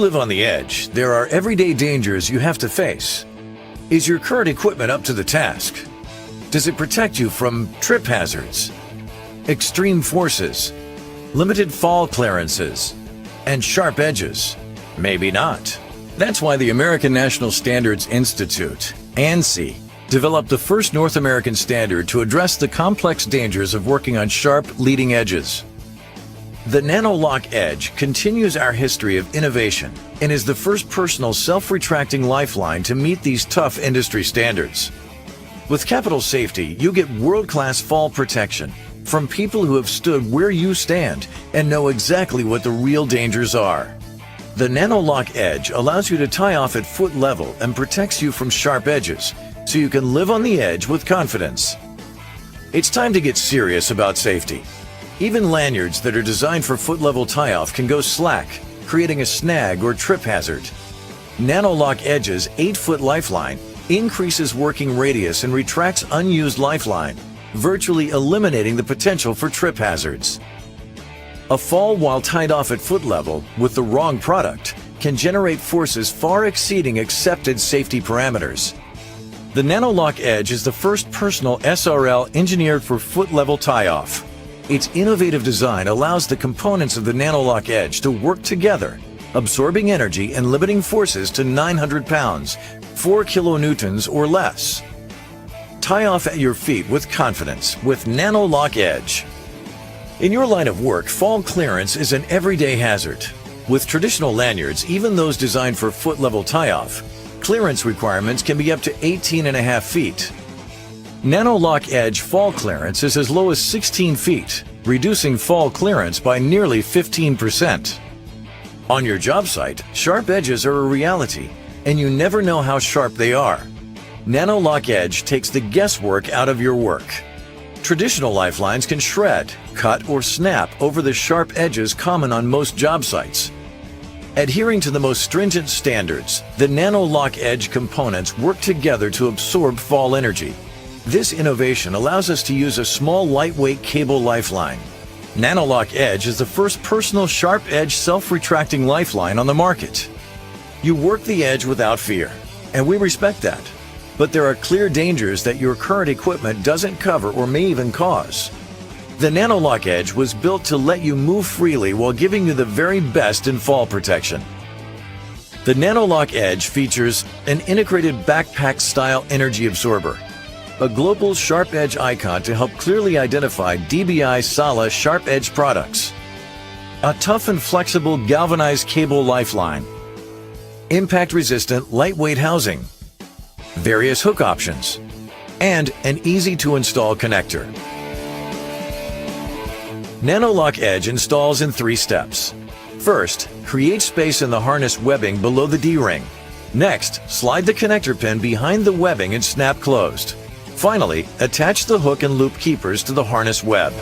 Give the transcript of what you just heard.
live on the edge, there are everyday dangers you have to face. Is your current equipment up to the task? Does it protect you from trip hazards, extreme forces, limited fall clearances, and sharp edges? Maybe not. That's why the American National Standards Institute, ANSI, developed the first North American standard to address the complex dangers of working on sharp leading edges. The Nano Lok Edge continues our history of innovation and is the first personal self-retracting lifeline to meet these tough industry standards. With capital safety, you get world-class fall protection from people who have stood where you stand and know exactly what the real dangers are. The Nano Lok Edge allows you to tie off at foot level and protects you from sharp edges, so you can live on the edge with confidence. It's time to get serious about safety. Even lanyards that are designed for foot-level tie-off can go slack, creating a snag or trip hazard. Nano Lok Edge's 8-foot lifeline increases working radius and retracts unused lifeline, virtually eliminating the potential for trip hazards. A fall while tied off at foot level with the wrong product can generate forces far exceeding accepted safety parameters. The Nano Lok Edge is the first personal SRL engineered for foot-level tie-off. Its innovative design allows the components of the Nano Lok Edge to work together, absorbing energy and limiting forces to 900 pounds, 4 kilonewtons or less. Tie off at your feet with confidence with Nano Lok Edge. In your line of work, fall clearance is an everyday hazard. With traditional lanyards, even those designed for foot-level tie-off, clearance requirements can be up to 18.5 feet. Nano Lok Edge fall clearance is as low as 16 feet, reducing fall clearance by nearly 15%. On your job site, sharp edges are a reality, and you never know how sharp they are. Nano Lok Edge takes the guesswork out of your work. Traditional lifelines can shred, cut, or snap over the sharp edges common on most job sites. Adhering to the most stringent standards, the Nano Lok Edge components work together to absorb fall energy. This innovation allows us to use a small, lightweight cable lifeline. Nano Lok Edge is the first personal sharp edge self-retracting lifeline on the market. You work the edge without fear, and we respect that. But there are clear dangers that your current equipment doesn't cover or may even cause. The Nano Lok Edge was built to let you move freely while giving you the very best in fall protection. The Nano Lok Edge features an integrated backpack-style energy absorber, a global sharp edge icon to help clearly identify DBI SALA sharp edge products, a tough and flexible galvanized cable lifeline, impact-resistant lightweight housing, various hook options, and an easy-to-install connector. Nano Lok Edge installs in 3 steps. First, create space in the harness webbing below the D-ring. Next, slide the connector pin behind the webbing and snap closed. Finally, attach the hook and loop keepers to the harness web.